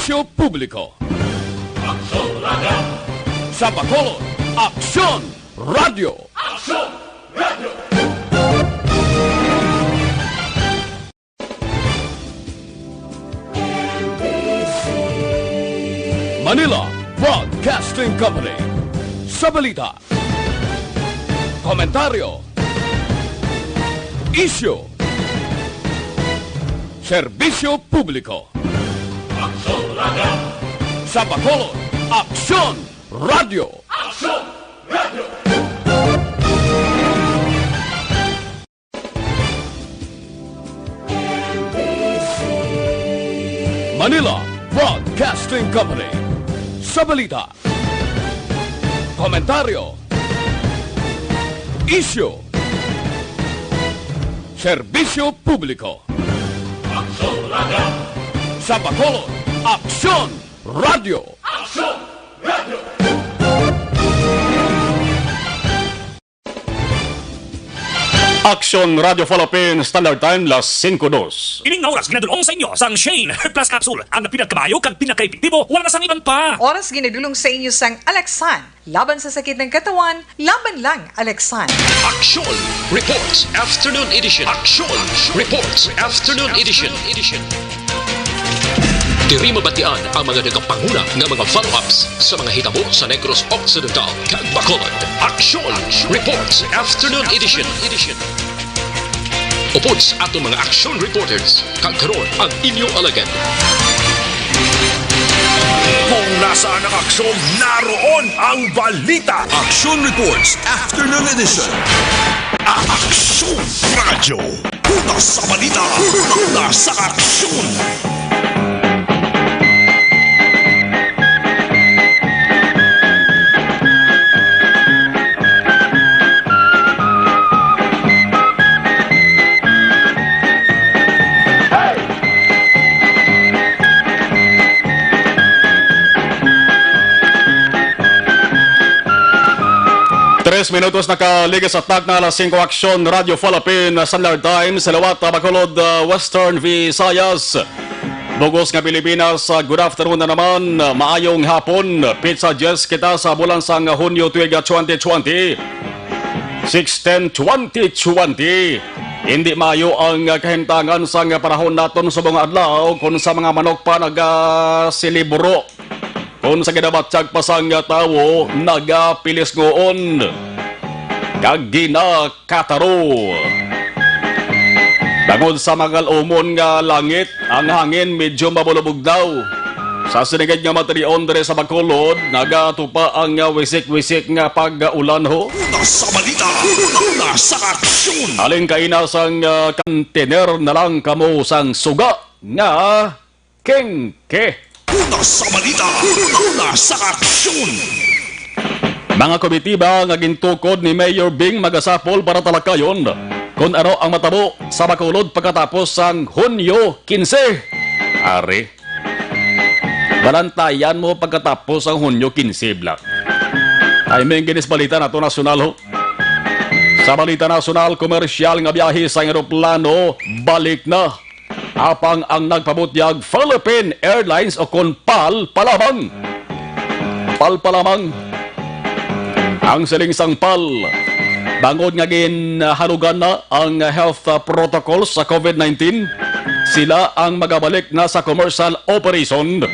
Serbisyo Publiko. Aksyon Radio! Sa Bacolod, Aksyon Radio! Aksyon Radio! Manila Broadcasting Company. Sa balita, komentaryo, isyu, serbisyo publiko. Aksyon Radio! Sa Bacolod, Aksyon Radio! Aksyon Radio! Manila Broadcasting Company. Sa balita, komentaryo, isyu, serbisyo publiko. Aksyon Radio! Sa Bacolod, Aksyon Radio! Aksyon Radio! Aksyon Radio Philippines Standard Time las 5:02. Ining na oras ginadulong sa inyo sang Shane Plus Capsule. Ang pinagkabayo kag pinagkaepektibo, wala na sang iban pa. Oras ginadulong sa inyo sang Alexan. Laban sa sakit ng katawan, laban lang Alexan. Aksyon Reports Afternoon Edition. Aksyon Reports Afternoon Edition. Diri mabatian ang mga nagapanguna ng mga follow-ups sa mga hitabo sa Negros Occidental kag Bacolod. Aksyon Reports Afternoon Edition. Upod sa atong mga action reporters kag karon ang inyong alagad. Kung nasaan ang aksyon, naroon ang balita. Action Reports Afternoon Edition. Aksyon Radio. Una sa balita. Una sa aksyon. Tres minutos nakaligas sa tag na alas 5 Aksyon Radio Philippines Standard Time sa Lawat, Bacolod, Western Visayas. Bugos nga Pilipinas, good afternoon na naman, maayong hapon. Pizza Jess kita sa bulan sang Hunyo tuig 2020. 6/10/2020. Hindi maayo ang kahimtangan sa panahon naton sa mga adlaw kung sa mga manok pa nagasilibro. Kung sa ginabatsyag pasang tawo, nagapilis ngoon. Kag ginakataro. Tangod sa mga umon nga langit, ang hangin medyo mabulubog daw. Sa sinigid nga materion dere sa Bacolod, nagatupa ang wisik-wisik nga pag-ulan ho. Una sa balita. Una sa aksyon. Aling kainas ang container na lang kamo sang suga nga kengke. Una sa balita. Una sa aksyon. Mga komitiba nga gintukod ni Mayor Bing Magasapol para talakayon kung ano ang matabo sa Bacolod pagkatapos sang Hunyo 15. Ari, balantayan mo pagkatapos ang Hunyo 15 blak. Ay may ginis balita na to nasyonal ho. Sa balita nasyonal, komersyal nga biyahe sa aeroplano balik na. Apang ang nagpabutyag Philippine Airlines o kon PAL palamang. PAL palamang. Ang siling sang PAL, bangod nga ginhalugan na ang health protocols sa COVID-19, sila ang magabalik na sa commercial operation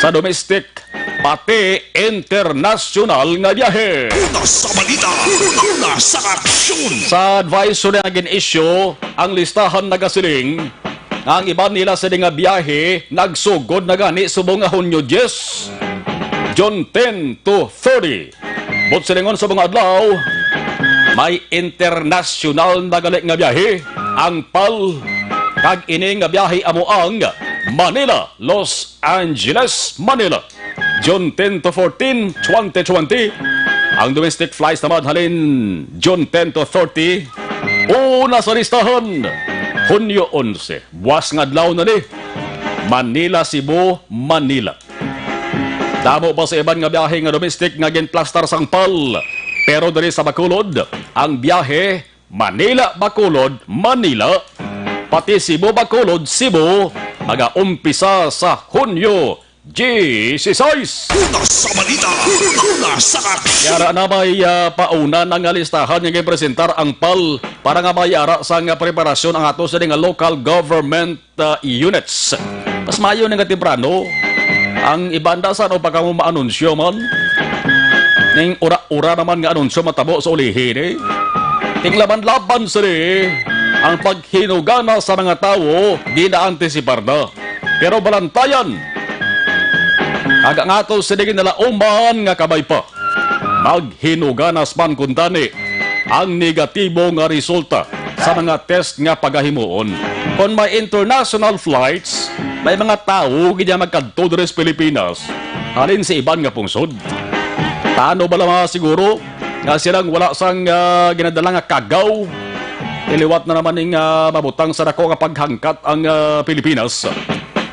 sa domestic pati international nga biyahe. Una sa balita. Una sa aksyon. Sa advisory nga gin-issue, ang listahan nagasiling ang iban nila sa nga biyahe nagsugod na gani subong nga Hunyo 10, June 10 to 30. But silingon sa mga adlaw, may international na gali nga biyahe ang PAL kag ini nga biyahe amo ang Manila, Los Angeles, Manila, June 10 to 14, 2020. Ang domestic flights naman halin June 10 to 30. Una sa listahan, Hunyo 11, buwas nga adlaw na ni, Manila, Cebu, Manila. Damo pa sa iban nga biyahe nga domestic nga ginplastar sang PAL. Pero diri sa Bacolod, ang biyahe Manila, Bacolod, Manila, pati Cebu, Bacolod, Cebu, mag-umpisa sa Hunyo 16. Una sa balita, una sa aksyon. Yara na may pauna ng listahan nga presentar ang PAL para nga mayara sa nga preparasyon ang ato sa nga local government units. Mas mayo nga temprano, ang ibanda sa ano pagka mo maanunsyo man, ning ura-ura naman nga anunsyo matabo sa ulihin eh. Tinglaban-laban sari, ang paghinugana sa mga tao, di na-antisipar na. Pero balantayan, aga nga ito sinigin nila uman nga kabay pa. Maghinuganas man kuntani ang negatibo nga resulta sa mga test nga pagahimuon. Kung may international flights, may mga tao ganyan magkadto diri sa Pilipinas, halin sa iban nga pungsod. Paano ba naman siguro nga silang wala sang ginadala nga kagaw? Iliwat na naman ng mabutang sa dako nga paghangkat ang Pilipinas.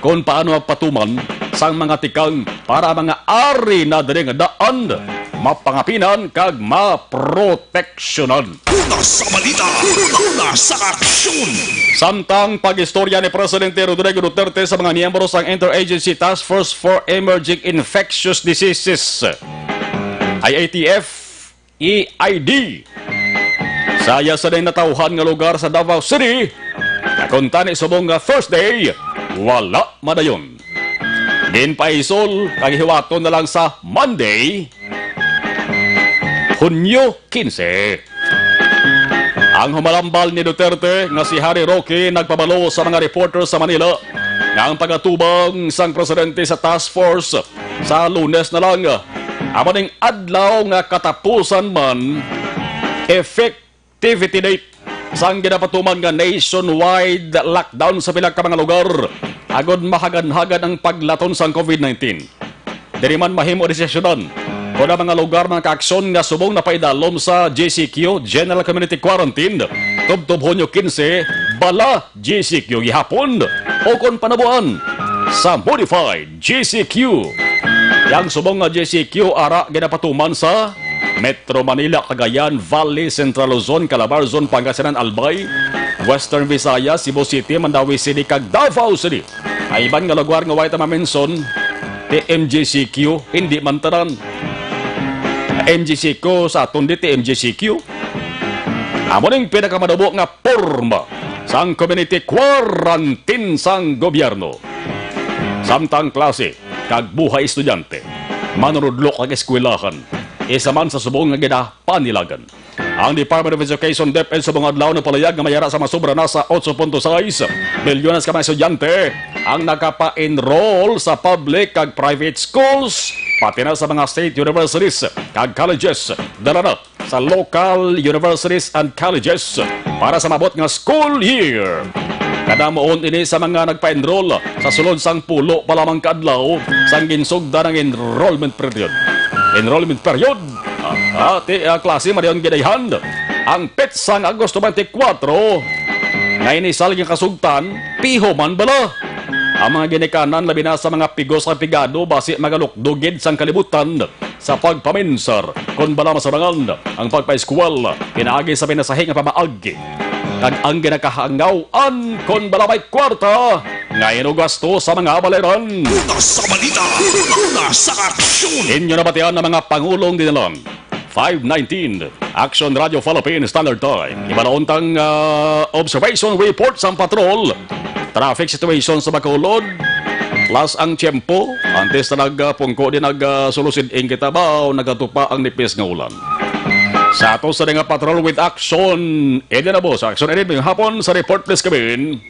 Kung paano patuman sang mga tikang para mga ari na diri nga daan, mapangapinan kag maproteksyonan. Una sa balita, una sa aksyon. Samtang pag-istorya ni Presidente Rodrigo Duterte sa mga miyembro sang Interagency Task Force for Emerging Infectious Diseases, IATF, EID, saya sa din natauhan nga lugar sa Davao City, kakuntani subong nga Thursday, wala madayon. Din paisol, kagihiwaton na lang sa Monday, Hunyo 15. Ang humalambal ni Duterte nga si Harry Roque nagpabalo sa mga reporter sa Manila nga ang pagatubang sang presidente sa task force sa Lunes na lang. Amaning adlaw nga katapusan man, effectivity date sang ginapatuman nga nationwide lockdown sa pila ka mga lugar agod mahagan-hagan ang paglaton sang COVID-19. Diri man mahimo desisyonan kung ang mga lugar mga kaaksyon nga subong na paidalom sa GCQ, General Community Quarantine, tubtob Hunyo 15, bala GCQ gihapon o kung panabuan sa modified GCQ. Yang subong nga GCQ ara ginapatuman sa Metro Manila, Cagayan, Valley, Central Luzon, Calabar Zone, Pangasinan, Albay, Western Visayas, Cebu City, Mandawi City, kag Davao City. Ay iban nga lugar nga way tamaminson, TMGCQ, hindi man tanan. MGCQ sa aton di TMGCQ. Amo ning pinakamadabo nga porma sang community quarantine sang gobyerno. Samtang klase, kag buhay estudyante, manunudlok ang eskwelahan, isa man sa subong nga ginapanilagan. Ang Department of Education DepEd sa mga adlaw na palayag nga mayara sa masubra na sa 8.6 milyones ka mga estudyante ang nakapa-enroll sa public kag private schools, pati na sa mga state universities kag colleges, dala na sa local universities and colleges para sa mabot nga school year. Kada moon ini sa mga nagpa-enroll sa sulod sang pulo pa lamang kaadlaw sang ginsugda ng enrollment period. Enrollment period ati klase marion gidayhan ang petsang Agosto 24 nga inisal nga kasugtan piho man bala ang mga ginikanan labi na sa mga pigos at pigado basi magalukdugid sang kalibutan sa pagpaminsar kon bala masarangan ang pagpa-eskwel pinaagi sa pinasahing nga pamaagi kag ang ginakahangawan kon bala may kwarta ngayon o gasto sa mga baleran. Una sa balita, una sa aksyon. Inyo nabatian ng mga pangulong dinalang 5:19 Action Radio Philippines Standard Time. Ibalauntang observation report sa patrol, traffic situation sa Bacolod, plus ang tiyempo, antes na nagpungko din nagsulusid in Kitabaw, nagatupa ang nipis nga ulan. Sa ato sa nga patrol with action, edin na boss, action edin may hapon sa report please kabin.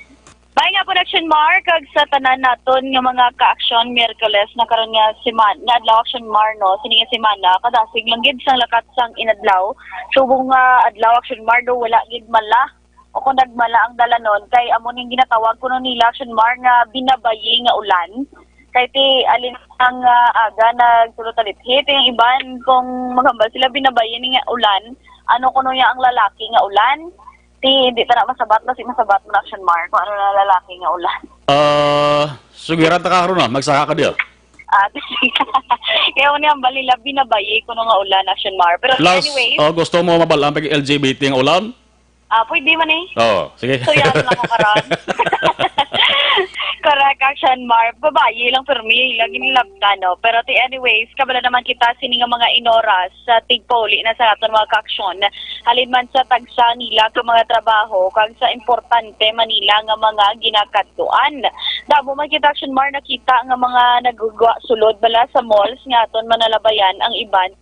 May nga production mark kag sa tanan naton nga mga ka-action Miyerkules na karon nga nga adlaw action mar no sininga semana kadasig lang gid sang lakat sang inadlaw subong nga adlaw action mar do wala gid mala o kung nagmala ang dalanon kay amo ning ginatawag kuno nila action mar nga binabayi nga ulan kay ti alin ang aga nagsulot-alithit yung iban kung magambal sila binabayi nga ulan ano kuno ya ang lalaki nga ulan. Hindi pa na masabat na masabat mo na action mark kung ano na lalaki nga ulan. Sugiran ta karon na magsaka ka diya. Kaya niya balila binabayi ko nga ulan action mark. Pero plus, anyway, gusto mo mabalang pag LGBT nga ulan? pwede man eh. Oo, sige. So yan lang ko karon. Correct, Action Mar. Babayi lang permi, lagi nilabta, no? Pero anyways, kabala naman kita sini nga mga inoras sa tigpoli na sa aton mga kaaksyon. Halin man sa tagsa nila ka mga trabaho, kag sa importante Manila nga mga ginakatuan. Damo man kita, Action Mar, nakita nga mga nagugwa sulod bala sa malls nga aton manalabayan ang iban.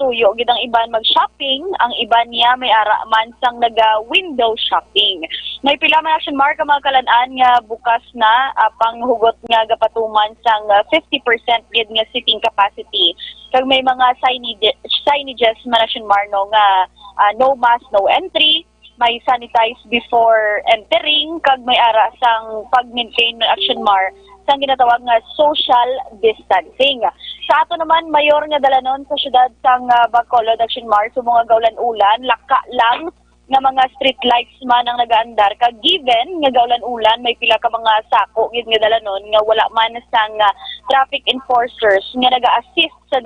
Tuyo, gidang iban mag-shopping, ang iban niya may ara man sang naga-window shopping. May pila man, Action Mar, ka mga kalanaan nga bukas na panghugot nga gapatuman sang 50% gid nga seating capacity. Kag may mga signages man, Action Mar, no, nga no mask, no entry, may sanitize before entering, kag may ara sang pag-maintain ng Action Mar sang ginatawag nga social distancing. Sa ato naman, mayor nga dalanon sa syudad sang Bacolod, Action Mar, sa mga gawlan-ulan, laka lang nga mga street lights man ang nagaandar. Kag given nga gawlan-ulan, may pila ka mga sako gid nga dalanon nga wala man sang traffic enforcers nga naga-assist sa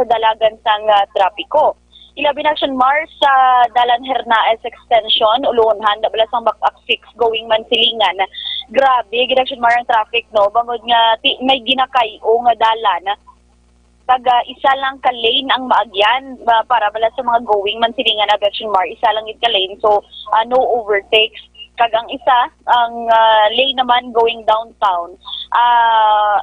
dalagan sang trapiko. Ilabi na, Action Mar, sa Dalan Hernaes Extension, Ulunhan, dabala sang back-up 6 going man silingan. Grabe, Action Mar, ang traffic, no? Bangod nga, may ginakayo nga dalan. Kag isa lang ka lane ang maagyan para bala sa mga going man silingan na Action Mar, isa lang ka lane, so no overtakes. Kag ang isa, ang lane naman going downtown.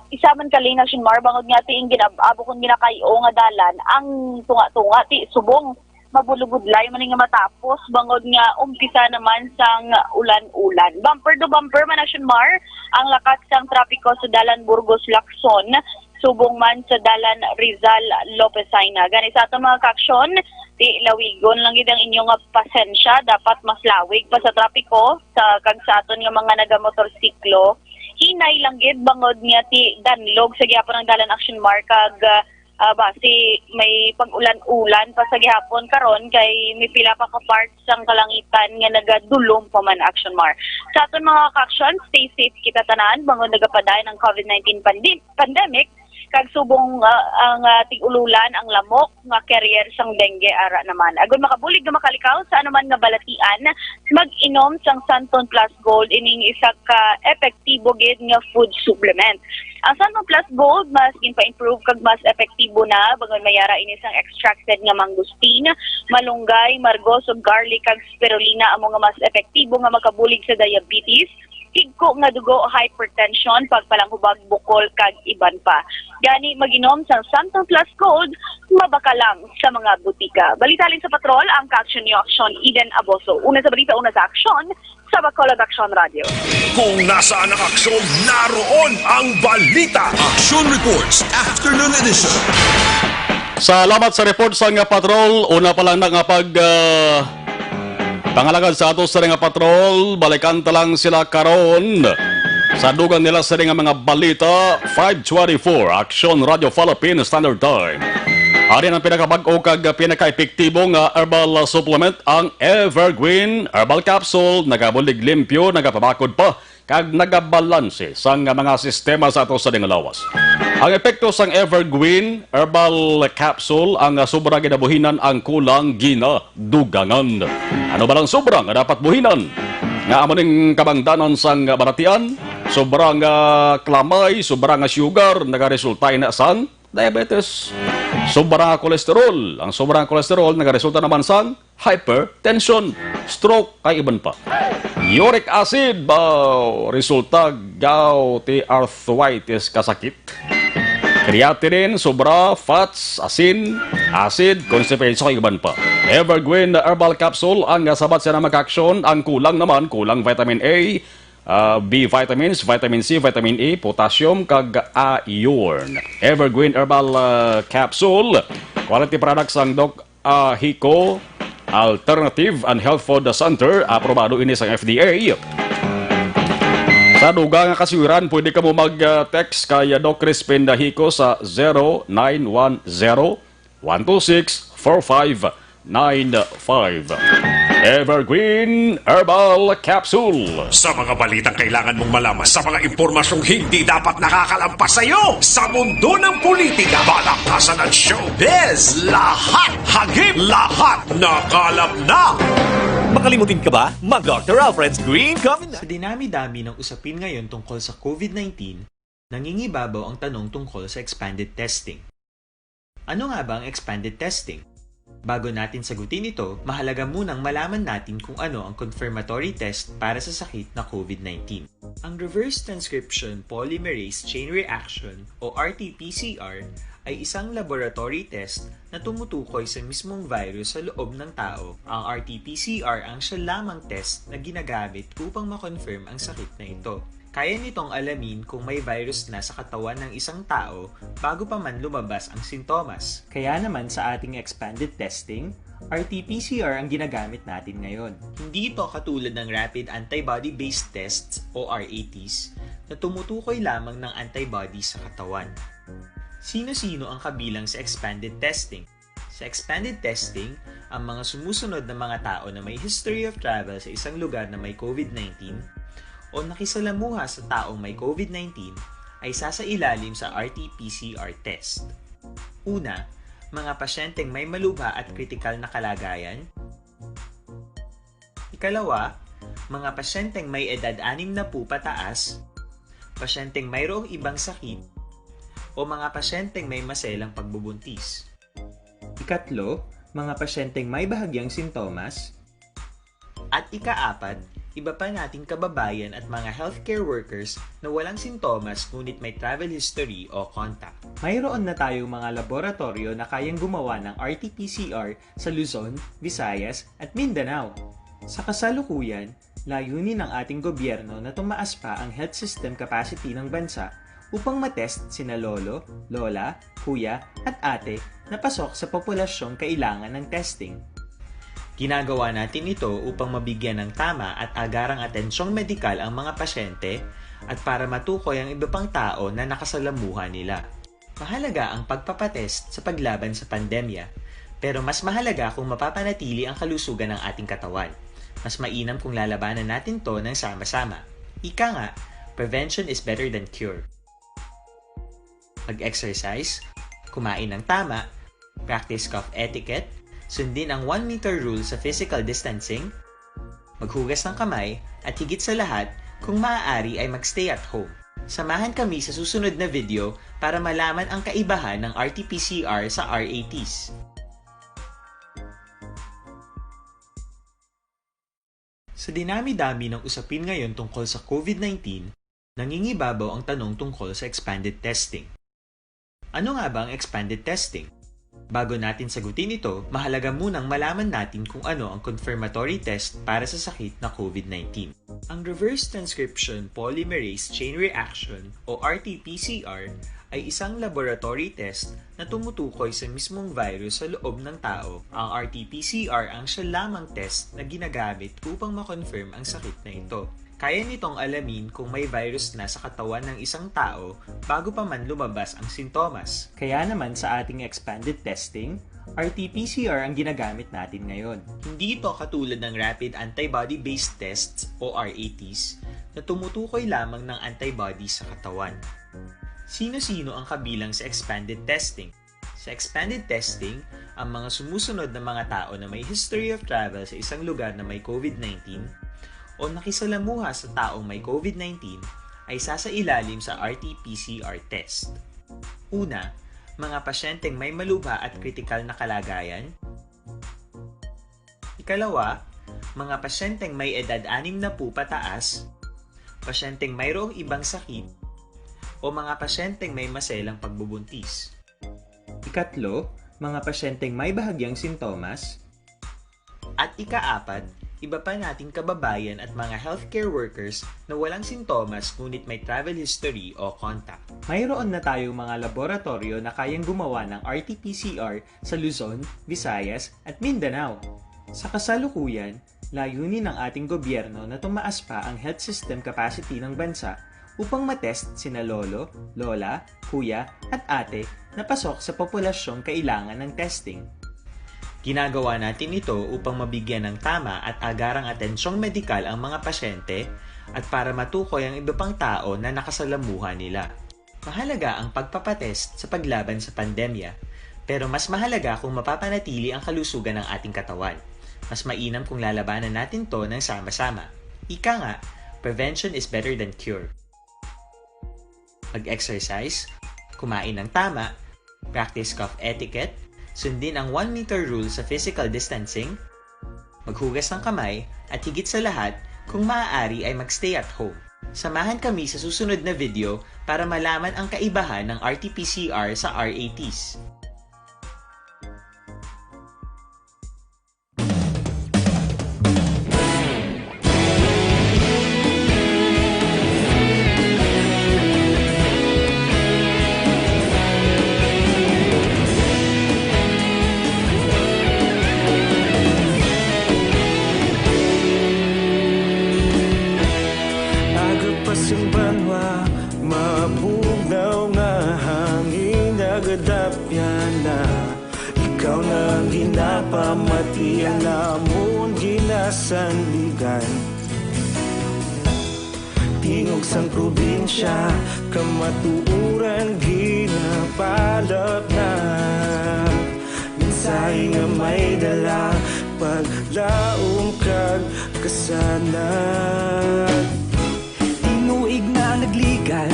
Isa man ka lane, Action Mar, bangod nga ti abo kung ginakayo nga dalan, ang tunga-tunga ti subong mabulubudlay man nga matapos, bangod nga umpisa naman sang ulan-ulan. Bumper to bumper man, Action Mar, ang lakat sang trapiko sa Dalan Burgos Lacson, subong man sa Dalan Rizal Lopezina. Gani sa atong mga kaaksyon, di lawigon lang gid ang inyong pasensya, dapat mas lawig pa sa trapiko sa kag sa aton nga mga nagamotorsiklo. Hinay lang gid bangod nga ti danlog sa gihapon ng Dalan, Action Mar, kag base may pag-ulan-ulan pa sa gihapon karon kay may pila pa ka parts sang kalangitan nga nagadulom pa man, Action Mar. Sa aton mga kaaksyon, stay safe kita tanan bangod nagapadayon ng COVID-19 pandemic. Kag subong ang tig-ululan ang lamok nga carrier sang dengue ara naman. Agon makabulig nga makalikaw sa anuman nga balatian, mag-inom sang Santon Plus Gold ining isa ka epektibo gid nga food supplement. Ang Santon Plus Gold mas ginpa-improve kag mas epektibo na bangod mayara ini sang extracted nga mangosteen, malunggay, margos ug garlic kag spirulina amo nga mas epektibo nga makabulig sa diabetes, higko nga dugo, hypertension, pagpalanghubag, bukol, kag iban pa. Gani, mag-inom sa Santon Plus Gold, mabaka lang sa mga butika. Balitalin sa patrol, ang ka-aksyon ni Aksyon Eden Aboso. Una sa balita, una sa aksyon, sa Bacolod Aksyon Radio. Kung nasaan ang aksyon, naroon ang balita. Action Reports, Afternoon Edition. Salamat sa report sa nga patrol. Una pa lang nga pangalagad sa ato sa nga patrol, balikan lang sila karon sa dugang nila sa mga balita. 5:24 Action Radio Philippine Standard Time. Ari ang pinakabag-o kag pinaka-epektibo nga herbal supplement, ang Evergreen Herbal Capsule. Nagabulig limpyo, nagapabakod pa kag nagabalanse sa mga sistema sa ato sa lawas. Ang epekto sang Evergreen Herbal Capsule, ang sobrang ginabuhinan ang kulang ginadugangan. Ano ba lang sobrang dapat buhinan? Nga amoning kabangdanan sang baratian, sobrang klamay, sobrang sugar, nagaresulta na sang diabetes. Sobrang kolesterol. Ang sobrang kolesterol nagaresulta naman sang hypertension, stroke, kay iban pa. Uric acid, resulta gaw ti arthritis kasakit. Creatinine, sobra, fats, asin, acid, constipation, kay iban pa. Evergreen Herbal Capsule, ang sabat siya na mag-aksyon. Ang kulang naman, kulang vitamin A, B vitamins, vitamin C, vitamin E, potassium, kag iron. Evergreen Herbal Capsule, quality products ang Doc Hico Alternative and Health Food Center, aprobado ini sa FDA. Sa dugang kasiwiran, pwede ka mo mag-text kay Doc Crispin Dahico sa 0910-126-4595. Evergreen Herbal Capsule. Sa mga balitang kailangan mong malaman, sa mga impormasyong hindi dapat nakakalampas sa iyo, sa mundo ng politika, balakasan at showbiz, lahat hagip, lahat nakalap na. Makalimutin ka ba? Mag-Dr. Alfred's Green Coffee na. Sa dinami-dami ng usapin ngayon tungkol sa COVID-19, nangingibabaw ang tanong tungkol sa expanded testing. Ano nga ba ang expanded testing? Bago natin sagutin ito, mahalaga munang malaman natin kung ano ang confirmatory test para sa sakit na COVID-19. Ang reverse transcription polymerase chain reaction o RT-PCR ay isang laboratory test na tumutukoy sa mismong virus sa loob ng tao. Ang RT-PCR ang siya lamang test na ginagamit upang makonfirm ang sakit na ito. Kaya nitong alamin kung may virus na sa katawan ng isang tao bago pa man lumabas ang sintomas. Kaya naman sa ating expanded testing, RT-PCR ang ginagamit natin ngayon. Hindi ito katulad ng rapid antibody-based tests o RATs na tumutukoy lamang ng antibodies sa katawan. Sino-sino ang kabilang sa expanded testing? Sa expanded testing, ang mga sumusunod na mga tao na may history of travel sa isang lugar na may COVID-19 o nakisalamuha sa taong may COVID-19 ay sasailalim sa RT-PCR test. Una, mga pasyenteng may malubha at kritikal na kalagayan. Ikalawa, mga pasyenteng may edad 60 pataas, pasyenteng mayroong ibang sakit, o mga pasyenteng may maselang pagbubuntis. Ikatlo, mga pasyenteng may bahagyang sintomas. At ikaapat, iba pa nating kababayan at mga healthcare workers na walang sintomas ngunit may travel history o contact. Mayroon na tayong mga laboratorio na kayang gumawa ng RT-PCR sa Luzon, Visayas at Mindanao. Sa kasalukuyan, layunin ng ating gobyerno na tumaas pa ang health system capacity ng bansa upang matest sina lolo, lola, kuya at ate na pasok sa populasyong kailangan ng testing. Ginagawa natin ito upang mabigyan ng tama at agarang atensyong medikal ang mga pasyente at para matukoy ang iba pang tao na nakasalamuha nila. Mahalaga ang pagpapatest sa paglaban sa pandemya, pero mas mahalaga kung mapapanatili ang kalusugan ng ating katawan. Mas mainam kung lalabanan natin to ng sama-sama. Ika nga, prevention is better than cure. Mag-exercise, kumain ng tama, practice cough etiquette, sundin ang 1 meter rule sa physical distancing, maghugas ng kamay, at higit sa lahat, kung maaari ay magstay at home. Samahan kami sa susunod na video para malaman ang kaibahan ng RT-PCR sa RATs. Sa dinami-dami ng usapin ngayon tungkol sa COVID-19, nangingibabaw ang tanong tungkol sa expanded testing. Ano nga ba ang expanded testing? Bago natin sagutin ito, mahalaga munang malaman natin kung ano ang confirmatory test para sa sakit na COVID-19. Ang reverse transcription polymerase chain reaction o RT-PCR ay isang laboratory test na tumutukoy sa mismong virus sa loob ng tao. Ang RT-PCR ang siya lamang test na ginagamit upang makonfirm ang sakit na ito. Kaya nitong alamin kung may virus na sa katawan ng isang tao bago pa man lumabas ang sintomas. Kaya naman sa ating expanded testing, RT-PCR ang ginagamit natin ngayon. Hindi ito katulad ng rapid antibody-based tests o RATs na tumutukoy lamang ng antibodies sa katawan. Sino-sino ang kabilang sa expanded testing? Sa expanded testing, ang mga sumusunod na mga tao na may history of travel sa isang lugar na may COVID-19 o nakisalamuha sa taong may COVID-19 ay sasailalim sa RT-PCR test. Una, mga pasyenteng may malubha at kritikal na kalagayan. Ikalawa, mga pasyenteng may edad 60 pataas, pasyenteng mayroong ibang sakit, o mga pasyenteng may maselang pagbubuntis. Ikatlo, mga pasyenteng may bahagyang sintomas. At ikaapat, iba pa nating kababayan at mga healthcare workers na walang sintomas ngunit may travel history o contact. Mayroon na tayong mga laboratorio na kayang gumawa ng RT-PCR sa Luzon, Visayas at Mindanao. Sa kasalukuyan, layunin ng ating gobyerno na tumaas pa ang health system capacity ng bansa upang matest sina lolo, lola, kuya at ate na pasok sa populasyong kailangan ng testing. Ginagawa natin ito upang mabigyan ng tama at agarang atensyong medikal ang mga pasyente at para matukoy ang iba pang tao na nakasalamuha nila. Mahalaga ang pagpapatest sa paglaban sa pandemya, pero mas mahalaga kung mapapanatili ang kalusugan ng ating katawan. Mas mainam kung lalabanan natin to ng sama-sama. Ika nga, prevention is better than cure. Mag-exercise, kumain ng tama, practice cough etiquette, sundin ang 1 meter rule sa physical distancing, maghugas ng kamay, at higit sa lahat, kung maaari ay magstay at home. Samahan kami sa susunod na video para malaman ang kaibahan ng RT-PCR sa RATs. Ikaw na ginapamati ang namon ginasandigan. Tingog sang probinsya, kamatuuran ginapalap na. Minsay nga may dala, paglaom kag kasanag. Tinuig na nagligan,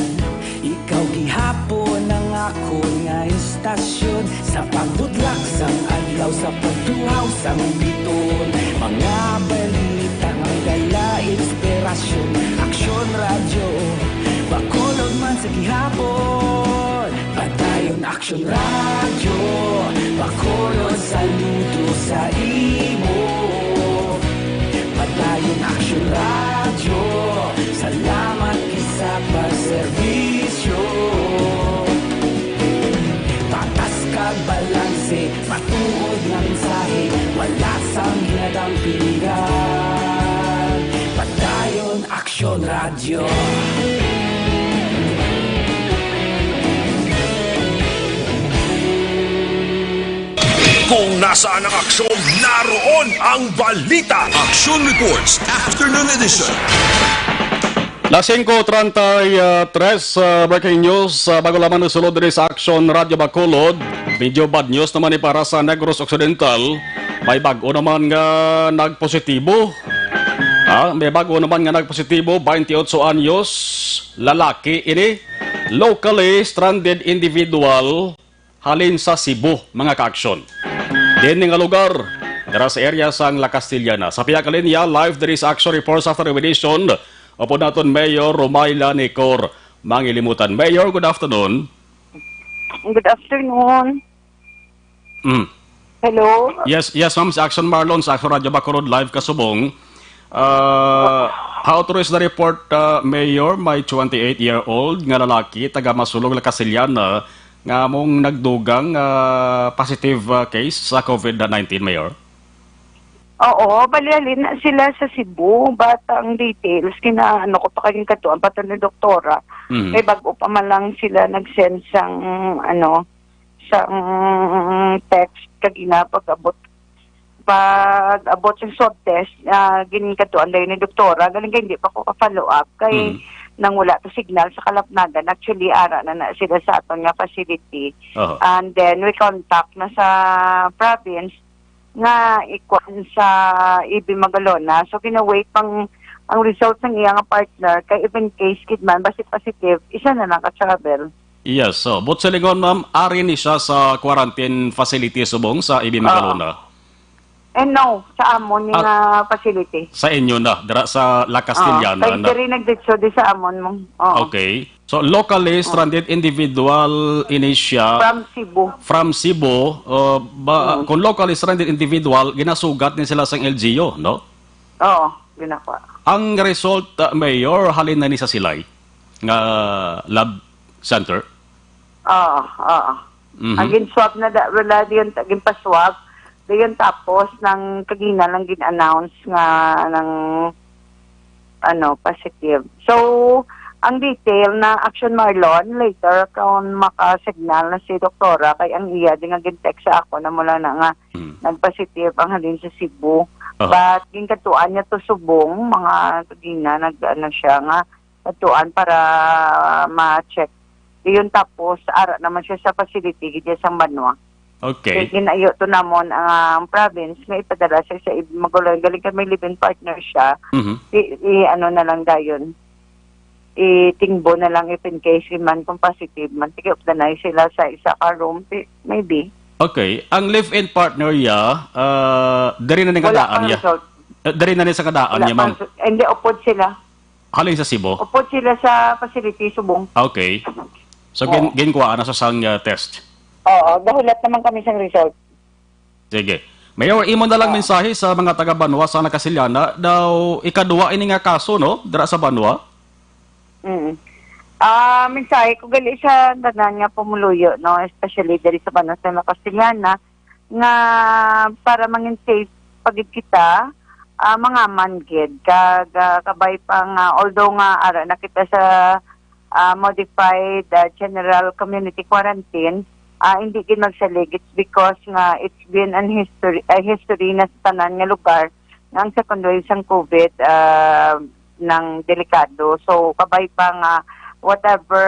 ikaw gihapon ang ako nga istasyon. Sa pagbudlak sang adlaw, sa pagtuhaw sang biton, mga balita ang dala inspirasyon. Aksyon radyo, bakulog man sa gihapon. Patayon aksyon radyo, bakulog saludo sa imo. Patayon aksyon radyo, salamat isa pa serbisyo. Tatas kag balanse, patuod ng mensahe, wala sang ginadampingan. Patayon aksyon radyo. Kung nasaan ang aksyon, naroon ang balita. Action Reports Afternoon Edition. Las 5:33 breaking news bago lamang nasulod rin sa Action Radio Bacolod. Video bad news naman para sa Negros Occidental. May bago naman nga nagpositibo. May bago naman nga nagpositibo, 28 anyos, lalaki ini, locally stranded individual, halin sa Cebu, mga ka-aksyon. Din nga lugar, dara sa area sang La Castillana. Sa Piyakalinya, live there is Action Reports after edition. Opo naton Mayor Romayla Nicor. Mangilimutan. Mayor, good afternoon. Good afternoon. Hello? Yes, ma'am. Sa Action Marlon, sa Action Radio Bacolod, live kasubong. How to is the report, Mayor, may 28-year-old nga lalaki, taga Masulog, La Castillana, nga mong nagdugang positive case sa COVID-19, Mayor? Oo, balialin na sila sa Cebu, but ang details, kinaano ko pa kayong katuan, pati ni doktora, may bago pa man lang sila nag-send sang, sang text, kagina pag-abot sa swab test, gining katuan dahil ni doktora, galing hindi pa ko ka-follow up, kay nang wala to signal sa Kalapnagan. Actually, ara na sila sa aton nga facility. And then, we contact na sa province nga ikwan sa EB Magalona. So, kinawait pang ang results ng iyang partner kay even case kidman, basi positive, isa na lang ka-travel. Yes, so, but sa lingon, ma'am, ari ni siya sa quarantine facility subong sa EB Magalona? No, sa amon yung facility. Sa inyo na, dira sa La Castillana. Kaya rin nag-ditso di sa amon mo. Okay. So, locally stranded individual ini siya. From Cebu. Kung locally stranded individual, ginasugat din sila sa LGU, no? Oo, ginakwa. Ang result, Mayor, halin na ni sa silay nga lab center? Oo. Ang gin-swab na wala diyan, gin-paswab. Diyan tapos ng kagina lang gin-announce nga ng positive. So, ang detail na Action Marlon, later kung makasignal na si doktora, kay ang iya, di nga gin-text sa ako na mula na nga nag-positive ang halin sa Cebu. But ginkatuan niya to subong, mga kagina, siya nga, katuan para ma-check. Diyon tapos, ara naman siya sa facility, diyan sa Banwa. Okay. Ginayo to namon ang province nga ipadala siya sa maguloy. Galing ka may live-in partner siya. Ano na lang dayon. Itingbo na lang if in case man kung positive man. Sige, updanay sila sa isa ka room. Maybe. Okay. Ang live-in partner niya, dari na ning kadaan niya. Dari na rin sa kadaan niya, ma'am. Hindi, upod sila. Halin sa Cebu? Upod sila sa facility, Subong. Okay. So, ginkuha na sa sang test? Oo, dahulat naman kami sa result. Sige. Mayor, imo na lang mensahe sa mga taga Banwa sa Nakasilyana daw ikaduwa ini nga kaso, no? Dira sa Banwa? Mensahe ko gali sa tanan nga pumuluyo, no? Especially diri sa Banwa sa Nakasilyana nga para mangin safe pagid kita, mga manggid kabay pa nga although nga ara na kita sa modified general community quarantine, hindi gid magsalig. It's because nga it's been an history na sa tanan nga lugar nga ang second wave sang COVID ng delikado. So kabay pa nga whatever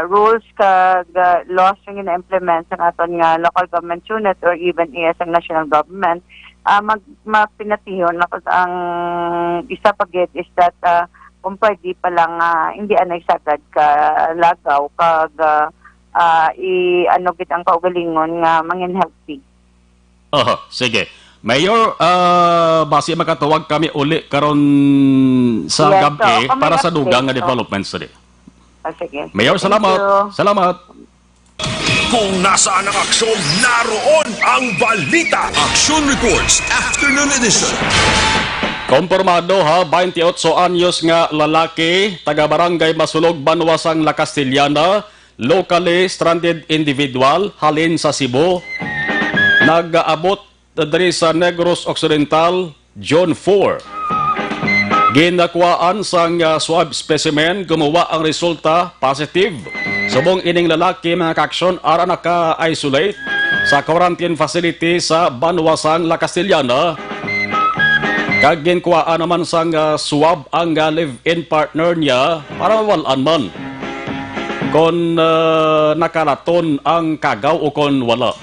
rules kag laws nga na-implement sa aton nga local government unit or even ang national government, mapinatihon na ang isa pagit is that kung pwede pa lang hindi anay sagad ka lagaw kag ano gid ang kaugalingon nga mangin healthy. Sige. Mayor, base makatuwag kami uli karon sa gabi para sa dugang nga developments today. Sige. Mayor, salamat. Salamat. Kung nasaan ang aksyon, naroon ang balita. Action Reports Afternoon Edition. Kompormado 28 anyos nga lalaki, taga-barangay Masulog, Banwasang La Castellana, locally stranded individual, halin sa Cebu, nag-aabot dari sa Negros Occidental, June 4. Ginakuhaan sang swab specimen, gumawa ang resulta positive. Subong ining lalaki mga kaaksyon ara naka-isolate sa quarantine facility sa Banwasang La Castellana. Kag ginkuhaan naman sang swab ang live-in partner niya para mawalaan man kung nakalaton ang kagaw o kung wala.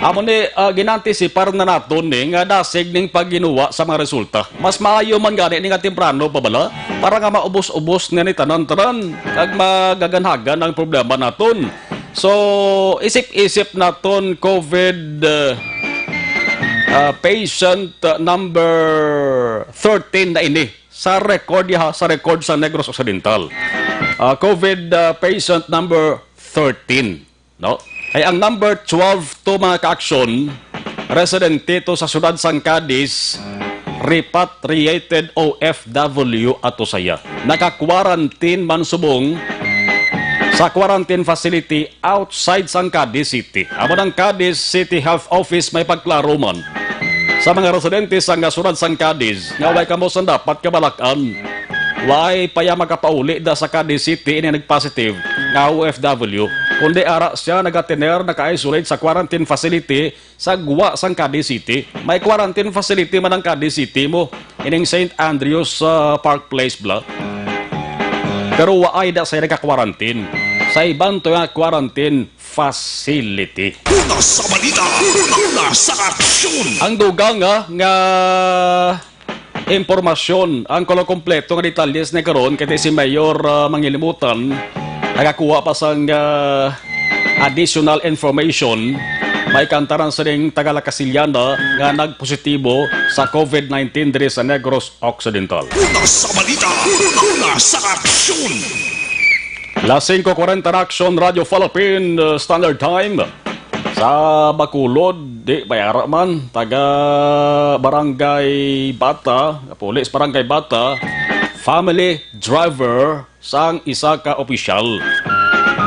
Amo ni ginantisipar na naton nga dasig ning pagginuwa sa mga resulta. Mas maayo man gani ni nga temprano pa bala para nga maubos-ubos nga ni tanan-tanan kag magaganhagan ang problema naton. So isip-isip naton COVID patient number 13 na ini sa record sa Negros Occidental. COVID patient number 13, no? Ay ang number 12 to mga ka-aksyon, residente to sa siyudad sang Cadiz, repatriated OFW ato saya. Naka-quarantine man subong sa quarantine facility outside sang Cadiz City. Amo ng Cadiz City Health Office may pagklaro man sa mga residente sang siyudad sang Cadiz nga way kamo sang dapat kabalakan. Way paya makapauli da sa Cadiz City ini nag-positive nga OFW. Kundi ara siya nag-attener, naka-isolate sa quarantine facility sa guwa sang Cadiz City. May quarantine facility man ang Cadiz City mo. Ining St. Andrews Park Place bla. Pero waay da siya nagka-quarantine. Sa ibang to nga quarantine facility. Una sa balita, una sa aksyon. Ang dugang nga impormasyon, ang kompleto nga detalyes na karon kaya si Mayor Mangilimutan nakakuha pa sang additional information. May kantaran sa ring Tagala Casillana nga nagpositibo sa COVID-19 diri sa Negros Occidental. Una sa balita, una sa aksyon. Las 5:40 Action Radio Philippine Standard Time. Sa Bacolod, di bayara man, taga Barangay Bata, Pulis Barangay Bata, family driver sang isa ka opisyal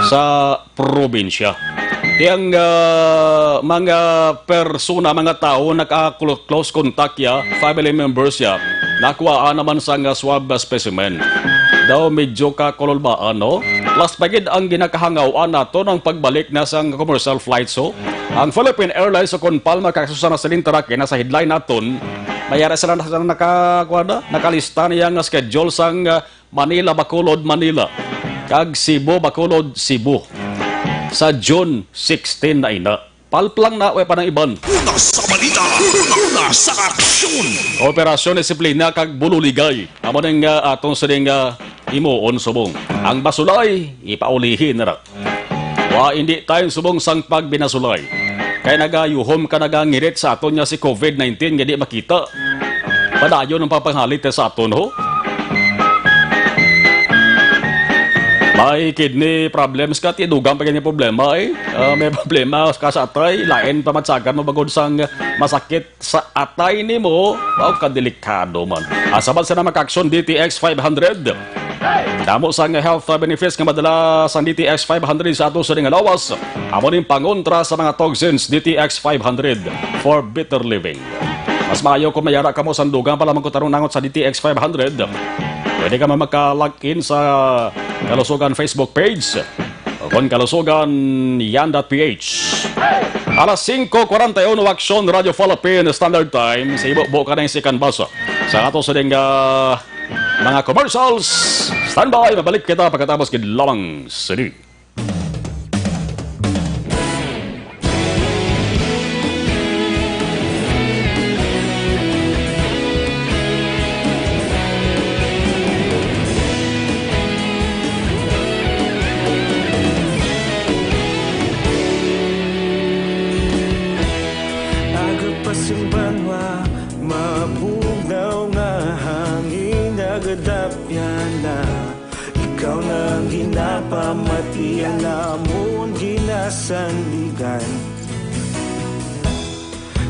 sa probinsya. Tiyang mga persona, mga tao, naka-close contact ya, family members ya, nakuhaan naman sang swab specimen. Daw medyo kakololbaan, no? Last pagid ang ginakahangawaan nato ng pagbalik na sang commercial flight. So, ang Philippine Airlines sa Conpalma kakasusan na sa Lintarake na sa headline naton, mayara sila nakalista niya nga schedule sang Manila, Bacolod, Manila. Kag Cebu, Bacolod, Cebu. Sa June 16 na ina. palplang na way panang iban. Una sa balita, una sa aksyon. Operasyon disiplina kag bululigay. Amo ning atong sading imuon subong. Ang basulay ipaulihin na ra. Wa hindi tayong subong sang pagbinasulay. Kaya nagayuhom ka nagangirit sa aton niya si COVID-19 nga di makita. Padayon ang papanghalit sa aton ho. May kidney problems ka, tidugang pa ganyan problema eh. May problema ka sa atay, lain pamatsagan mo bagod sang masakit sa atay ni mo. Wow, kadelikado man. Asabal sa na makaksyon DTX 500. Damo sang health benefits nga madala sang DTX 500 sa ato sa nga lawas. Amo ning pangontra sa mga toxins DTX 500 for better living. Mas maayo kung mayara ka mo sa dugang pala magkutarong nangot sa DTX 500. Pwede ka mag-login sa Kalusugan Facebook page o kung Kalusugan yan.ph. Alas 5:41 Aksyon Radio Philippine Standard Time. Sa ibo ka na yung second basa. Sa ato sa ding mga commercials. Standby, mabalik kita pagkatapos kidlamang sini. Ikaw nang ginapamati, alamon ginasandigan.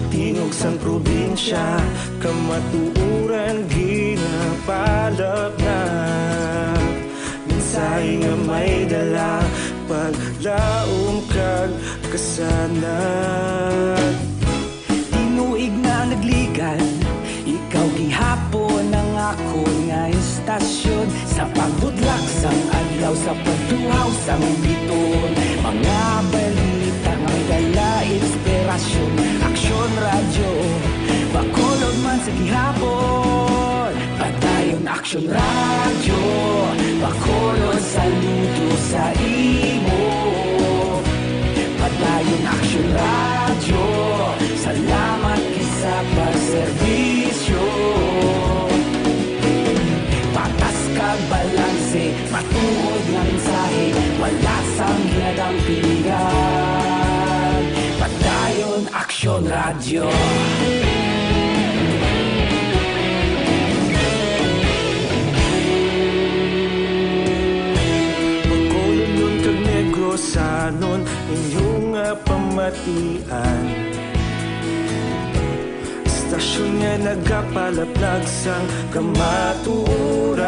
Tingog sang probinsya, kamatuuran ginapalap na. Minsay nga may dala, paglaom kag kasanat. Tinuig na nagligan, ikaw gihapon ang ako nga istasyon. Sa pagbudlak sang adlaw, sa pagtuhaw sang biton. Mga balita nga may dala inspirasyon. Aksyon radyo, bakulog man sa gihapon. Patayon aksyon radyo, bakulog saludo sa imo. Patayon aksyon radyo, salamat kisa pagserbisyo. Patas kag balanse, matuod nga mensahe, wala sang ginadang pilihan. Patayon aksyon radyo. Bakulog nun kag Negrosanon, inyong pamatian. Stasyon nga nagapalaplag sang kamatuuran.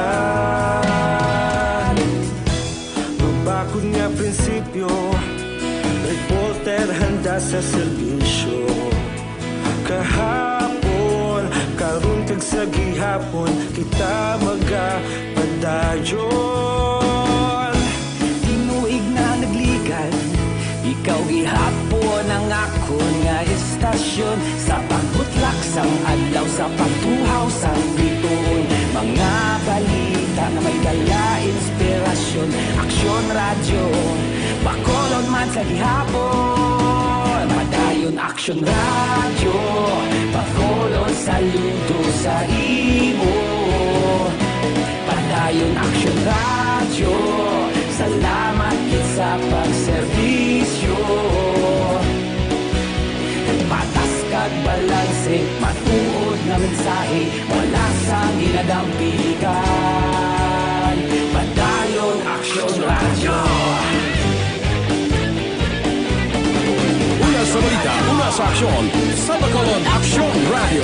Mabakod nga prinsipyo, reporter handa sa serbisyo. Kahapon, karon kag sa gihapon, kita magapadayon. Tinuig na nagligan, ikaw gihapon ang ako nga istasyon. Sa pagbutlak sang adlaw, sa pagtuhaw sang biton. Mga balita na may dala inspirasyon. Aksyon radyo, bakolon man sa gihapon. Padayon aksyon radyo, bakolon saludo sa imo. Padayon aksyon radyo, salamat sa pagserbisyo. Patas kag balanse, matuod na mensahe, wala sang ginadang piligan. Padayon aksyon radyo. Una sa balita, una sa aksyon, sa Bacolod Aksyon Radio.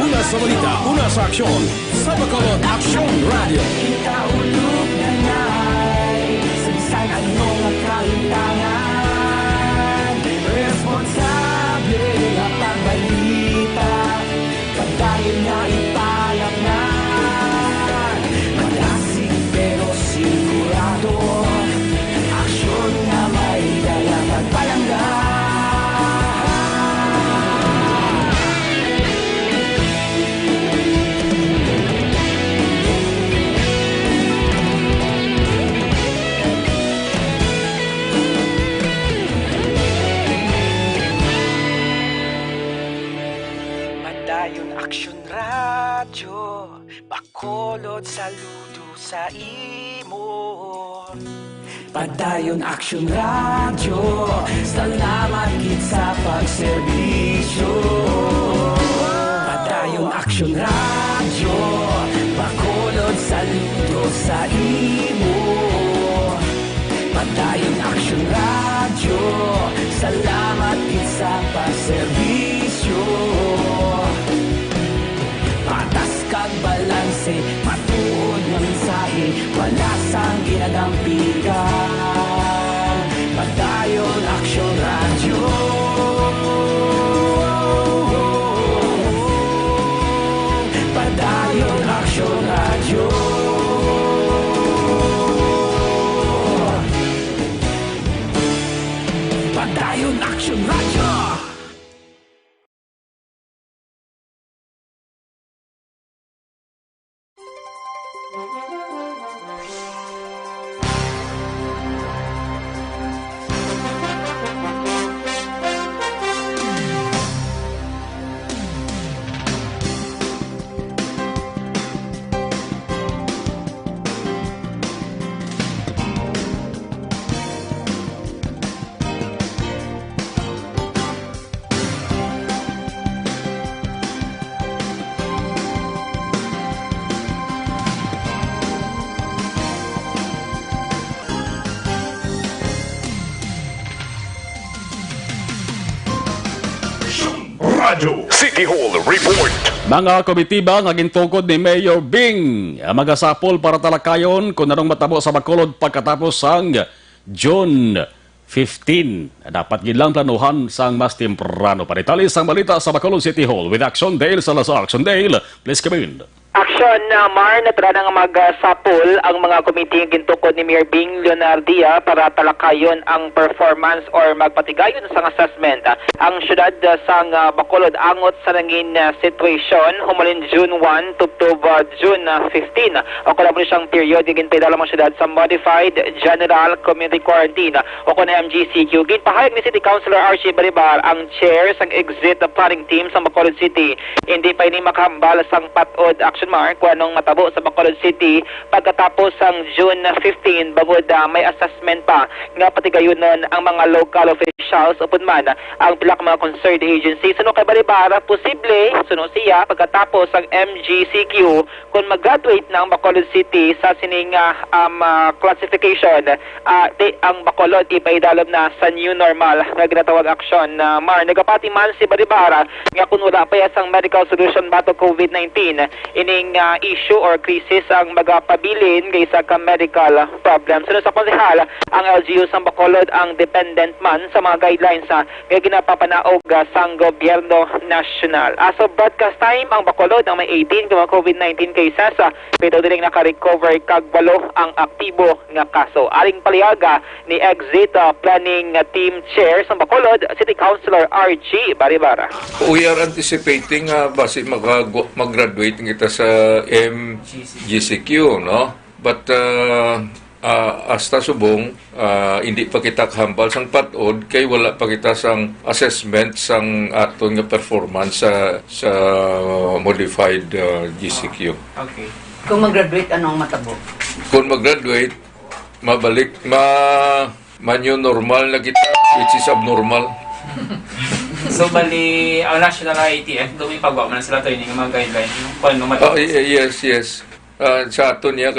Una sa balita, una sa aksyon, sa Bacolod Aksyon Radio. Kita ulog na na'y sabisan ano nga kaintangan. Responsable nga pagbalita, kadayon nga ipalap na. Malasig pero sigurado, aksyon nga may dalang pagpalanggan. Bakulod saludo sa imo. Padayon Action Radio, salamat gid sa pagserbisyo. Padayon Action Radio, bakulod saludo sa imo. Padayon Action Radio, salamat gid sa pagserbisyo. Patas kag balanse, matuod nga mensahe, wala sang ginadampigan. Padayon Action Radio. Padayon Action Radio. Padayon Action Radio. Radyo City Hall Report. Mga komitiba nga gintukod ni Mayor Bing magasapol para talakayon kung anong matabo sa Bacolod pagkatapos sang June 15. Dapat gilang planuhan sang mas temprano. Panitali sang balita sa Bacolod City Hall with Action Dale Salazar. Action Dale, please come in. Action Mar, natara nga magsapol ang mga komite gintukod ni Mayor Bing Leonardia para talakayon ang performance or magpatigayon sa assessment. Ang syudad sang Bacolod angot sa nangin situation humalin June 1 to June 15. O kung siyang period ginpidala ang syudad sa Modified General Community Quarantine o kung MGCQ. Ginpahayag ni City Councilor Archie Baribar ang chair sang exit planning team sa Bacolod City. Hindi pa ini makahambal sang patod action Mark, kung anong matabo sa Bacolod City pagkatapos ang June 15 bangod may assessment pa nga patigayunon ang mga local officials upon man ang pila ka mga concerned agency. Suno kay Baribara, posible suno siya pagkatapos ang MGCQ kung mag-graduate na ang Bacolod City sa sining classification ang Bacolod ipaidalom na sa new normal nga ginatawag action Mar. Nagapati man si Baribara nga kung wala pa yasang medical solution bato COVID-19 issue or crisis ang magapabilin kaysa ka medical problems. Sunod sa konsehal, ang LGU sa Bacolod ang dependent man sa mga guidelines nga ginapapanaog sang gobyerno nasyonal. As of broadcast time, ang Bacolod ang may 18 nga COVID-19 cases pero dining naka-recover kag 8 ang aktibo nga kaso. Aring paliaga ni exit planning team chair sa Bacolod, City Councilor RG Baribara. We are anticipating base mag-graduate kita sa MGCQ, no? But hasta subong hindi pa kita kahambal sang patod kay wala pa kita sang assessment sang aton nga performance sa modified GCQ. Okay. Kung mag-graduate, anong matabo? Kung mag-graduate, mabalik new normal na kita, which is abnormal. So, bali, ang National IATF, lumipagwa man sila training ng mga guidelines. Paano matapos? Yes. Sa ato niya,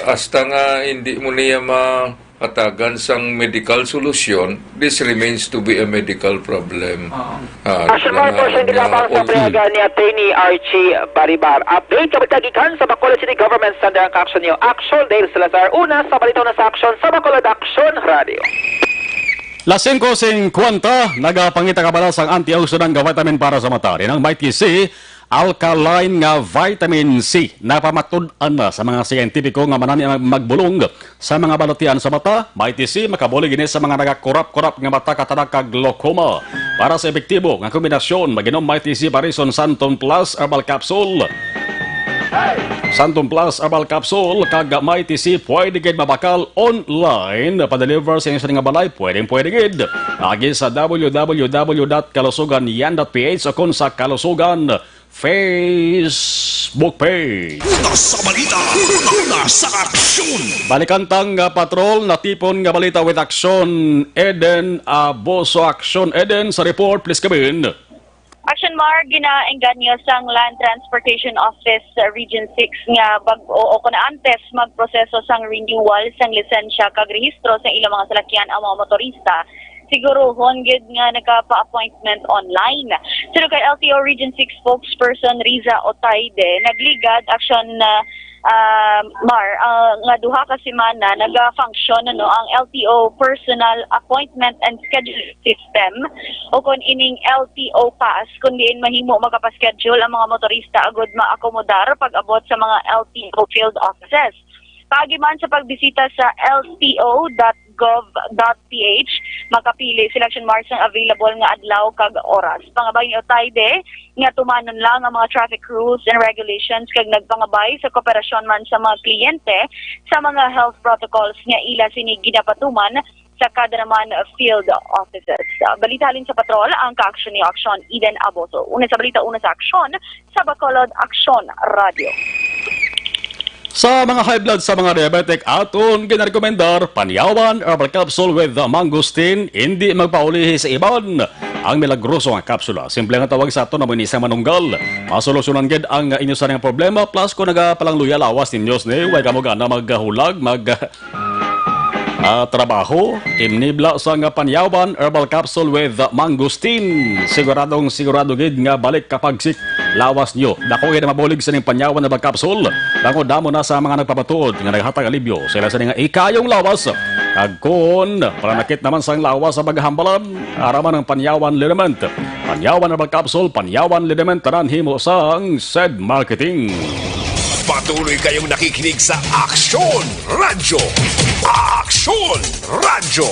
hasta nga hindi mo niya makatagan sang medical solution, this remains to be a medical problem. Action Marcos, hindi lamang sa preyaga ni Attorney Archie Baribar. Update kapitagikan sa Bacolod City Government Standard Action niyo. Action Dale Salazar, una sa balitaw na sa Action sa Bacolod Action Radio. Las 5:50, nagapangita kabalas ang antioxidant nga vitamin para sa mata. Rin ang Mighty C, alkaline nga vitamin C. Napamatud-an na sa mga siyentipiko nga manani magbulong sa mga balatian sa mata. Mighty C, makabuli gini sa mga nagakurap-kurap nga mata katadak kag glaucoma. Para sa epektibo nga kombinasyon, maginom Mighty C Parison Santon Plus Herbal Capsule. Hey! Santum Plus Herbal Capsule kag may TC pwede gid mabakal online pa-deliver sa inyo sa nga balay pwede gid. Agi sa www.kalusugan.yan.ph o kun sa Kalusugan Facebook page. Una sa balita, una sa aksyon. Balikantang patrol na tipon nga balita with action. Eden Aboso Action. Eden sa report, please come in. Action Mar, ginaengganyo sang Land Transportation Office Region 6 nga bag-o o kuna antes magproseso sang renewal sang lisensya kag rehistro sa ilang mga salakyan ang mga motorista. Siguro hongid nga nagpa-appointment online. Pero kay LTO Region 6 spokesperson Riza Otayde, nagligad action nga duha ka semana naga-function ang LTO personal appointment and schedule system o kun ining LTO pass kun diin mahimo makapaschedule ang mga motorista agud maakomodar pag-abot sa mga LTO field offices. Paagiman sa pagbisita sa lto.gov.ph, makapili selection marks ng available nga adlaw kag oras. Pangabay ni Otayde nga tumanon lang ang mga traffic rules and regulations kag nagpangabay sa kooperasyon man sa mga kliyente sa mga health protocols nga ila sini ginapatuman sa kada naman field offices. Balita halin sa patrol ang ka-aksyon ni Aksyon Eden Aboso. Una sa balita, una sa aksyon sa Bacolod Aksyon Radio. Sa mga high blood sa mga diabetic, aton ginarekomendar Panyawan Herbal Capsule with mangosteen, hindi magpaulihi sa iban. Ang milagroso nga kapsula, simple nga tawag sa ato na munisa manunggal. Masolusyonan gid ang inyo sa nga problema, plus kung nagapalang luya lawas ninyos ni, huwag ka mo gana maghulag, trabaho, imnibla sa nga Panyawan Herbal Capsule with mangosteen. Sigurado gid nga balik kapag sik lawas nyo. Dako gid mabulig sa ning Panyawan Herbal Capsule. Dako damo na sa mga nagpapatuod nga naghatag alibyo sila sa nga ikayong lawas. Kag kun panakit naman sang lawas sa baghambalan, araman ng Panyawan Liniment. Panyawan Herbal Capsule, Panyawan Liniment tanan himo sang said marketing. Patuloy kayong nakikinig sa Aksyon Radyo. Aksyon Radyo.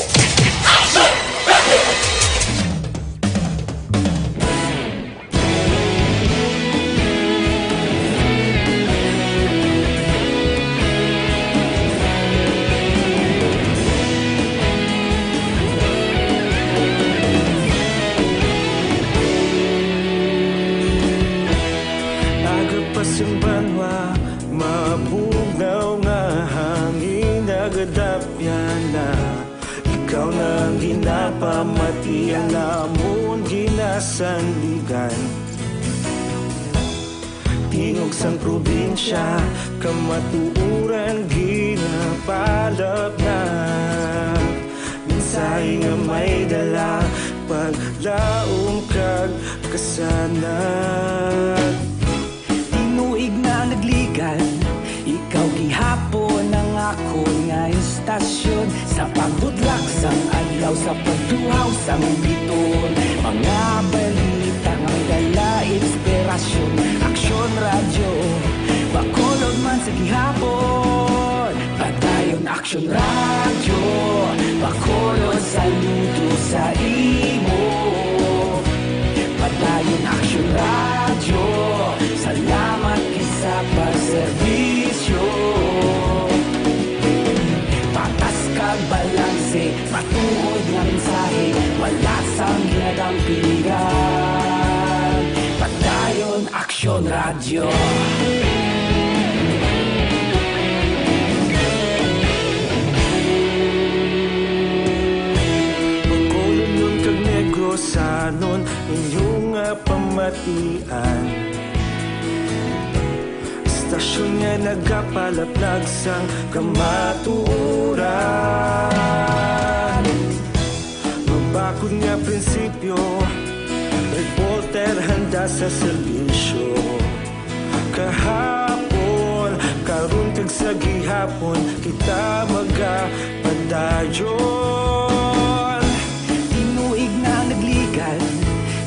Agapasumbanwa, mabugaw nga hangin nagadapyan na. Ikaw na ang ginapamatian namon ginasandigan. Tingog sang probinsya, kamatuuran ginapalap na. Minsay nga may dala, paglaong kag kasanat. Tinuig na nagligan, ikaw gihapon ang ako nga istasyon. Sa pagbutlak sang adlaw, sa pagduhaw sang biton. Mga balita nga may dala inspirasyon. Aksyon Radyo, Bacolod man sa gihapon. Padayon Aksyon Radyo, Bacolod saludo sa imo. Padayon Aksyon Radyo, salamat kisa pagserbisyo. Patas kag balanse, matuod nga mensahe, wala sang ginadampigan. Padayon Aksyon Radyo. Bacolod nun kag Negrosanon, inyong pamatian. Stasyon nga nagapalaplag sang kamatuuran. Mabakod nga prinsipyo, reporter handa sa serbisyo. Kahapon, karon kag sa gihapon, kita magapadayon. Tinuig na nagligan,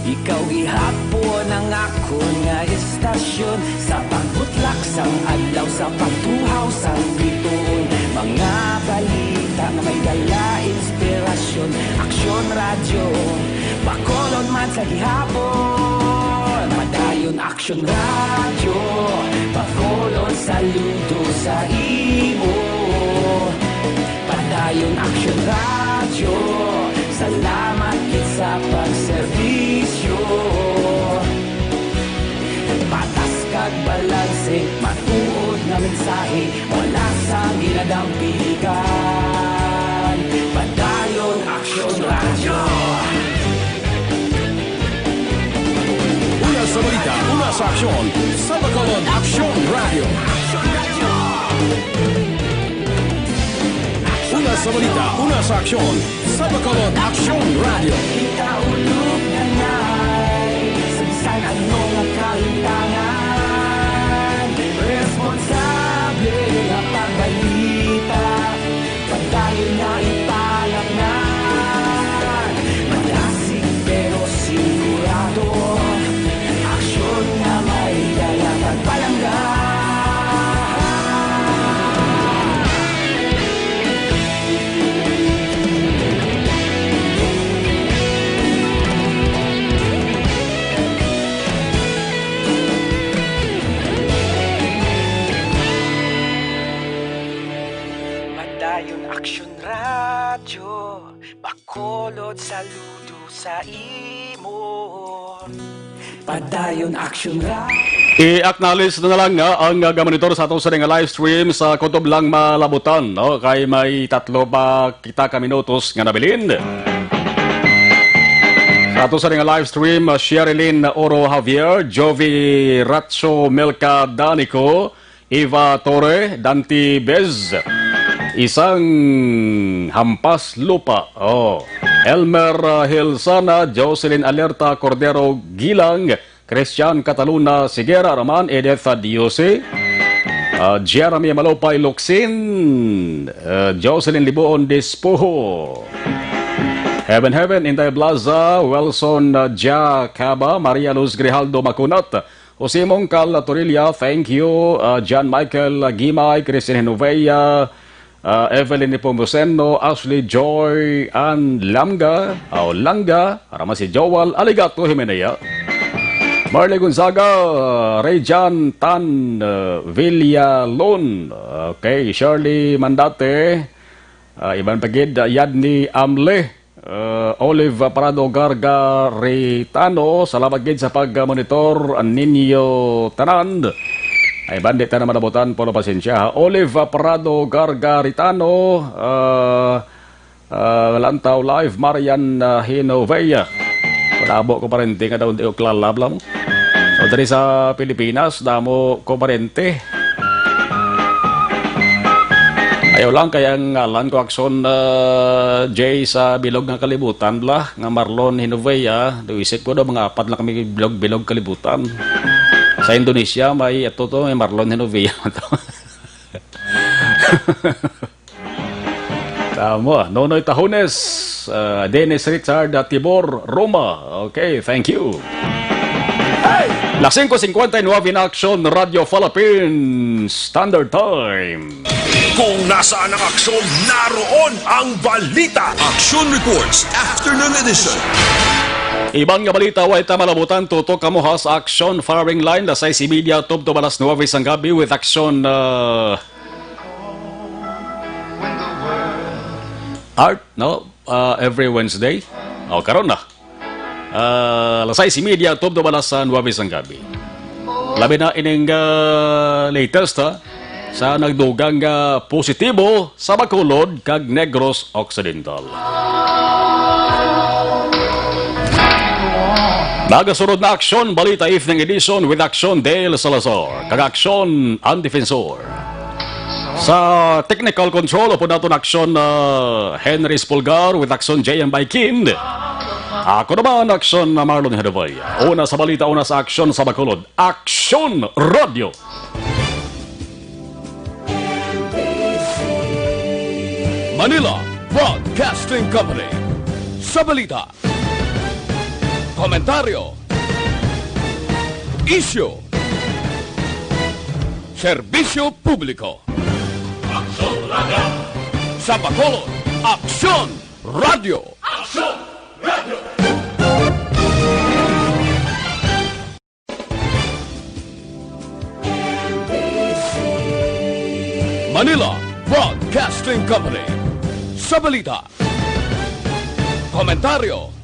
ikaw gihapon ang ako nga istasyon. Sa pagbutlak sang adlaw, sa pagtuhaw sang biton. Mga balita na may dala inspirasyon. Aksyon Radyo, Bacolod man sa gihapon. Padayon Padayon Action Radio, Bacolod saludo sa imo. Padayon Action Radio, salamat kit sa pagserbisyo. Patas kag balanse, matuod nga mensahe, wala sa ginadampigan. Padayon Action Radio. Una sa balita, una sa aksyon, sa Bacolod Action Radio. Una sa balita, una sa aksyon, sa Bacolod Action Radio. Ikaulog na ngay, sabisan ano nga kahintangan. Responsable nga pagbalita, pagdayon na ipalaknan. Malasig pero sigurado, aksyon na may dala pagpalanggan. Padayon Action Radio, Bacolod saludo sa imo. Padayon Action Radio. I-acknowledge na lang nga ang gamanitor sa atong sa live stream sa kutob lang malabutan. No? Kay may 3 pa kita ka minutos nga nabilin. Sa atong sa live stream, Sherilyn Oro Javier, Jovi Ratso Melka Danico, Eva Torre, Dante Bez, isang hampas lupa. Elmer Hilsana, Jocelyn Alerta Cordero Gilang, Christian Cataluna Sigera Raman, Edith Diose, Jeremy Malopay Luxin, Jocelyn Liboon Dispuho, Heaven Intay Blaza, Wilson Jacaba, Maria Luz Grijaldo Macunat, Jose Mongcal Torilla, thank you, John Michael Gimay, Christine Henovea, Evelyn Nepomuceno, Ashley Joy, Ann Langa, Rama si Joel Aligato Jimenea, Marley Gonzaga, Rayjan Tan Villalon, okay, Shirley Mandate, Iban Pagid, Yadni Amle, Olive Parado Gargaritano, salamat gid sa pag-monitor ninyo tanan. Ay bandit na naman nabutan, polo pasensya. Olive Parado Gargaritano, Lantaw Live, Marian Hinovea. Panabo ko parente nga daw di ko klalabla mo. So dari sa Pilipinas, damo ko parente. Ayaw lang kaya ngalan ko akson Jay sa Bilog ng Kalibutan bla, nga Marlon Hinovea. Duisip ko daw mga 4 lang kami Bilog Kalibutan. Sa Indonesia may ito to, may Marlon Hinovea. Tama, Nonoy Tahones, Dennis Richard Tibor Roma. Okay, thank you. Las 5:59 in action, Radio Philippines Standard Time. Kung nasaan ang aksyon, naroon ang balita. Action Reports Afternoon Edition. Ibang nga balita, way tamalabutan, tutok kamo sa Action Firing Line, lasay si media, tub to balas 9 sang gabi with Action Art, no? Every Wednesday. Karon na. Lasay si media, tub to balas 9 sang gabi. Labi na ining latest, sa nagdugang positibo sa Bacolod kag Negros Occidental. Nagasunod na Aksyon Balita Evening Edition with Aksyon Dale Salazar kag Aksyon Ang Defensor. Sa technical control po nato Aksyon Henry Spulgar with Aksyon J.M. Baikin. Ako naman Aksyon Marlon Hedovaya. Una sa balita, una sa Aksyon sa Bacolod. Aksyon Radio. Manila Broadcasting Company. Sa balita, komentaryo, isyu, serbisyo publiko. Aksyon Radio. Sa Bacolod, Aksyon Radio. Aksyon Radio. Manila Broadcasting Company. Sa balita. Komentaryo